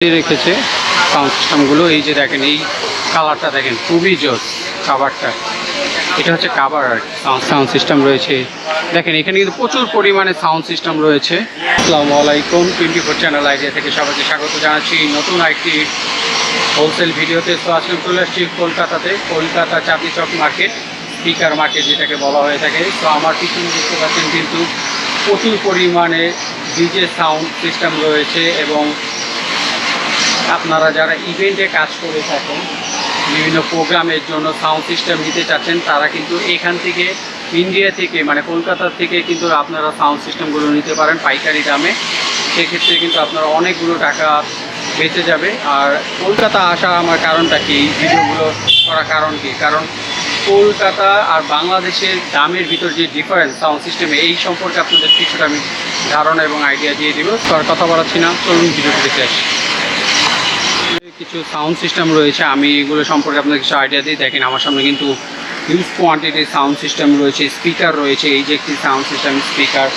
রেখেছে সাউন্ড সিস্টেমগুলো। এই যে দেখেন, এই কালারটা দেখেন, খুবই জোস কাভারটা। এটা হচ্ছে কাভার আর সাউন্ড সিস্টেম রয়েছে। দেখেন এখানে কিন্তু প্রচুর পরিমাণে সাউন্ড সিস্টেম রয়েছে। আসসালামু আলাইকুম, 24 চ্যানেল আইডিয়া থেকে সবাইকে স্বাগত জানাচ্ছি নতুন একটি হোলসেল ভিডিওতে। তো আজকে চলে আসছি কলকাতাতে, Kolkata Chandni Chowk market, speaker market যেটাকে বলা হয়ে থাকে। তো আমার পিছনে দেখতে পাচ্ছেন কিন্তু প্রচুর পরিমাণে ডিজে সাউন্ড সিস্টেম রয়েছে, এবং আপনারা যারা ইভেন্টে কাজ করে থাকেন, বিভিন্ন প্রোগ্রামের জন্য সাউন্ড সিস্টেম নিতে চাচ্ছেন, তারা কিন্তু এখান থেকে ইন্ডিয়া থেকে মানে কলকাতা থেকে কিন্তু আপনারা সাউন্ড সিস্টেমগুলো নিতে পারেন পাইকারি দামে। সেক্ষেত্রে কিন্তু আপনারা অনেকগুলো টাকা বেঁচে যাবে। আর কলকাতা আসা আমার কারণটা কি, এই ভিডিওগুলো করার কারণ কি, কারণ কলকাতা আর বাংলাদেশের দামের ভিতর যে ডিফারেন্স সাউন্ড সিস্টেমে, এই সম্পর্কে আপনাদের কিছুটা আমি ধারণা এবং আইডিয়া দিয়ে দিব। তো আর কথা বলাচ্ছি না, চলুন ভিডিওটি দেখে আসি। কিছু সাউন্ড সিস্টেম রয়েছে, আমি এগুলো সম্পর্কে আপনাদের কিছু আইডিয়া দিই। দেখেন আমার সামনে কিন্তু হিউজ কোয়ান্টিটির সাউন্ড সিস্টেম রয়েছে, স্পিকার রয়েছে। এই যে একটি সাউন্ড সিস্টেম স্পিকার,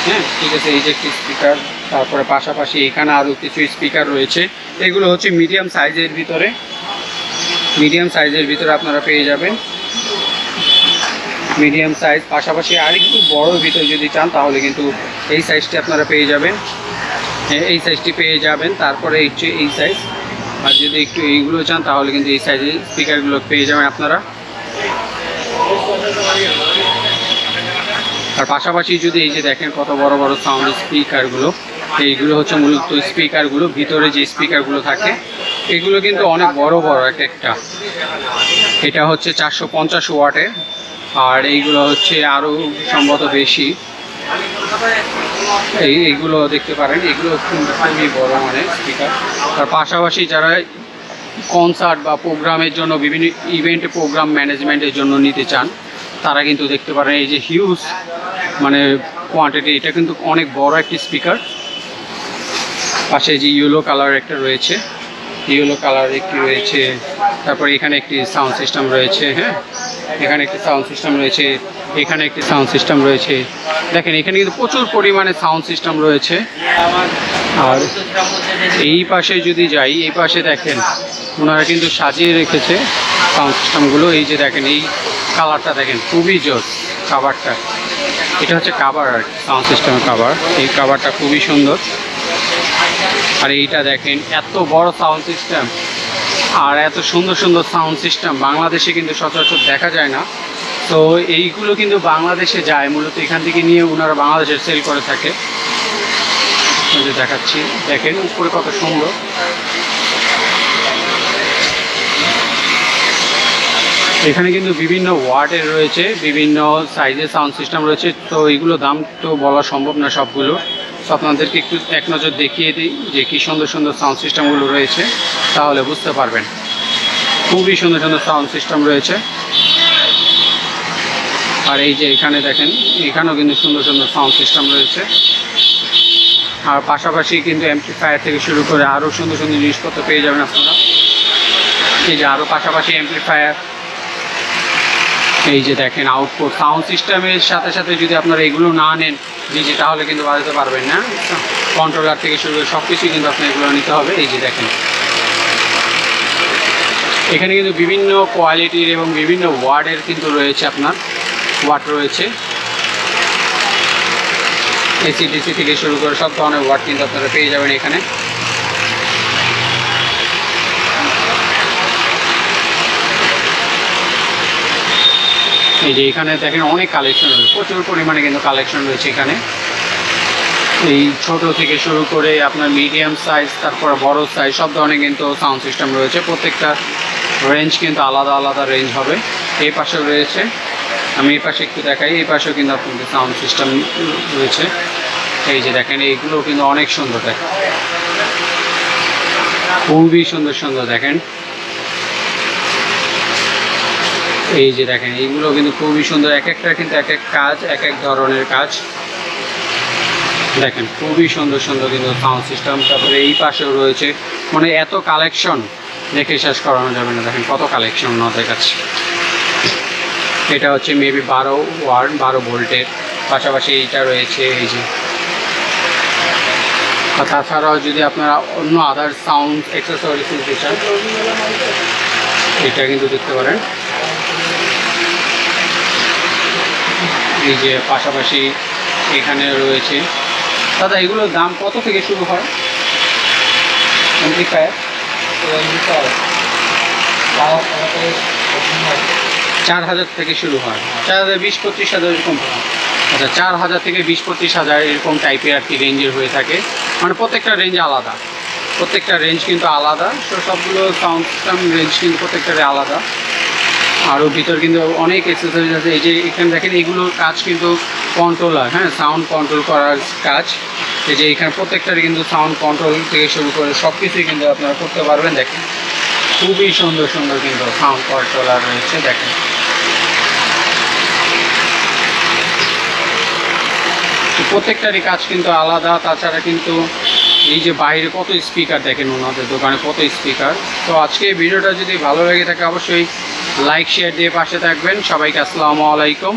হ্যাঁ ঠিক আছে, এই যে একটি স্পিকার। তারপরে পাশাপাশি এখানে আরও কিছু স্পিকার রয়েছে। এগুলো হচ্ছে মিডিয়াম সাইজের ভিতরে, আপনারা পেয়ে যাবেন মিডিয়াম সাইজ। পাশাপাশি আরেকটু বড় ভিতরে যদি চান তাহলে কিন্তু এই সাইজটি আপনারা পেয়ে যাবেন, এই সাইজটি পেয়ে যাবেন। তারপরে হচ্ছে এই সাইজ, আর যদি একটু এইগুলো চান তাহলে কিন্তু এই সাইজের স্পিকারগুলো পেয়ে যাবেন আপনারা। আর পাশাপাশি যদি এই যে দেখেন কত বড় বড় সাউন্ড স্পিকারগুলো, এইগুলো হচ্ছে মূলত স্পিকারগুলো, ভিতরে যে স্পিকারগুলো থাকে এগুলো কিন্তু অনেক বড় বড় এক একটা। এটা হচ্ছে 450 ওয়াটের, আর এইগুলো হচ্ছে আরও সম্ভবত বেশি। এইগুলো দেখতে পারেন, এগুলো খুবই বড় মানে স্পিকার। আর পাশাপাশি যারা কনসার্ট বা প্রোগ্রামের জন্য, বিভিন্ন ইভেন্ট প্রোগ্রাম ম্যানেজমেন্টের জন্য নিতে চান, তারা কিন্তু দেখতে পারেন এই যে হিউজ মানে কোয়ান্টিটি। এটা কিন্তু অনেক বড় একটি স্পিকার। পাশে যে ইয়েলো কালার একটা রয়েছে, ইয়েলো কালার একটি রয়েছে। তারপরে এখানে একটি সাউন্ড সিস্টেম রয়েছে, হ্যাঁ এখানে একটি সাউন্ড সিস্টেম রয়েছে, এখানে একটি সাউন্ড সিস্টেম রয়েছে। দেখেন এখানে কিন্তু প্রচুর পরিমাণে সাউন্ড সিস্টেম রয়েছে। আর এই পাশে যদি যাই, এই পাশে দেখেন ওনারা কিন্তু সাজিয়ে রেখেছে সাউন্ড সিস্টেমগুলো। এই যে দেখেন, এই কালারটা দেখেন, খুবই জোস কাভারটা। এটা হচ্ছে কাভার আর সাউন্ড সিস্টেমের কাভার। এই কাভারটা খুবই সুন্দর। আর এইটা দেখেন, এত বড় সাউন্ড সিস্টেম আর এত সুন্দর সুন্দর সাউন্ড সিস্টেম বাংলাদেশে কিন্তু সচরাচর দেখা যায় না। তো এইগুলো কিন্তু বাংলাদেশে যায়, মূলত এখান থেকে নিয়ে ওনারা বাংলাদেশে সেল করে থাকে। দেখাচ্ছি, দেখেন উপরে কত সুন্দর। এখানে কিন্তু বিভিন্ন ওয়াটের রয়েছে, বিভিন্ন সাইজের সাউন্ড সিস্টেম রয়েছে। তো এইগুলো দাম তো বলা সম্ভব না সবগুলো। তো আপনাদেরকে একটু এক নজর দেখিয়ে দিই যে কী সুন্দর সুন্দর সাউন্ড সিস্টেমগুলো রয়েছে, তাহলে বুঝতে পারবেন। খুবই সুন্দর সুন্দর সাউন্ড সিস্টেম রয়েছে। আর এই যে এখানে দেখেন, এখানেও কিন্তু সুন্দর সুন্দর সাউন্ড সিস্টেম রয়েছে। আর পাশাপাশি কিন্তু অ্যাম্পলিফায়ার থেকে শুরু করে আরও সুন্দর সুন্দর জিনিসপত্র পেয়ে যাবেন আপনারা। এই যে আরও পাশাপাশি অ্যাম্পলিফায়ার, এই যে দেখেন আউটপুট সাউন্ড সিস্টেমের সাথে সাথে যদি আপনারা এগুলো না নেন ডিজে, তাহলে কিন্তু বাজাতে পারবেন না। কন্ট্রোলার থেকে শুরু করে সব কিছুই কিন্তু আপনার এগুলো নিতে হবে। এই যে দেখেন এখানে কিন্তু বিভিন্ন কোয়ালিটির এবং বিভিন্ন ওয়ার্ডের কিন্তু রয়েছে, আপনার ওয়াট রয়েছে। এসি ডিসি থেকে শুরু করে সব ধরনের ওয়াট কিন্তু আপনারা পেয়ে যাবেন এখানে। এই যে এখানে দেখেন অনেক কালেকশন রয়েছে, প্রচুর পরিমাণে কিন্তু কালেকশন রয়েছে এখানে। এই ছোট থেকে শুরু করে আপনার মিডিয়াম সাইজ, তারপরে বড় সাইজ, সব ধরনের কিন্তু সাউন্ড সিস্টেম রয়েছে। প্রত্যেকটা রেঞ্জ কিন্তু আলাদা আলাদা রেঞ্জ হবে। এই পাশেও রয়েছে, আমি এই পাশে একটু দেখাই, এই পাশেও কিন্তু আপনাদের সাউন্ড সিস্টেম রয়েছে। এই যে দেখেন এইগুলো কিন্তু অনেক সুন্দর, দেখেন খুবই সুন্দর সুন্দর। দেখেন এই যে দেখেন এইগুলো কিন্তু খুবই সুন্দর, এক একটা কিন্তু এক এক কাজ, এক এক ধরনের কাজ। দেখেন খুবই সুন্দর সুন্দর কিন্তু সাউন্ড সিস্টেম। তারপরে এই পাশেও রয়েছে, মানে এত কালেকশন দেখে শেষ করানো যাবে না। দেখেন কত কালেকশন ওনাদের কাছে। এটা হচ্ছে মেবি 12 ভোল্টের। পাশাপাশি এইটা রয়েছে, এই যে আর তাছাড়াও যদি আপনারা অন্য আদার সাউন্ড অ্যাক্সেসরিজ নিতে চান, এটা কিন্তু দেখতে পারেন। এই যে পাশাপাশি এখানে রয়েছে। দাদা এগুলোর দাম কত থেকে শুরু হয়? অ্যাম্প্লিফায়ার 4,000 থেকে শুরু হয়, 4,000, 20-25,000 এরকম। আচ্ছা, 4,000 থেকে 20-25,000 এরকম টাইপের আর কি রেঞ্জের হয়ে থাকে। মানে প্রত্যেকটা রেঞ্জ আলাদা, প্রত্যেকটা রেঞ্জ কিন্তু আলাদা। তো সবগুলো সাউন্ড সিস্টেম রেঞ্জ কিন্তু প্রত্যেকটারে আলাদা। আরও ভিতর কিন্তু অনেক অ্যাক্সেসরিজ আছে। এই যে এখানে দেখেন, এগুলোর কাজ কিন্তু কন্ট্রোলার, হ্যাঁ, সাউন্ড কন্ট্রোল করার কাজ। এই যে এখানে প্রত্যেকটারই কিন্তু সাউন্ড কন্ট্রোল থেকে শুরু করে সব কিছুই কিন্তু আপনারা করতে পারবেন। দেখেন খুবই সুন্দর সুন্দর কিন্তু সাউন্ড কন্ট্রোলার রয়েছে। দেখেন প্রত্যেকটারই কাজ কিন্তু আলাদা। তাছাড়া কিন্তু এই যে বাইরে কত স্পিকার, দেখেন ওনাদের দোকানে কত স্পিকার। তো আজকে এই ভিডিওটা যদি ভালো লেগে থাকে অবশ্যই লাইক শেয়ার দিয়ে পাশে থাকবেন। সবাইকে আসসালামু আলাইকুম।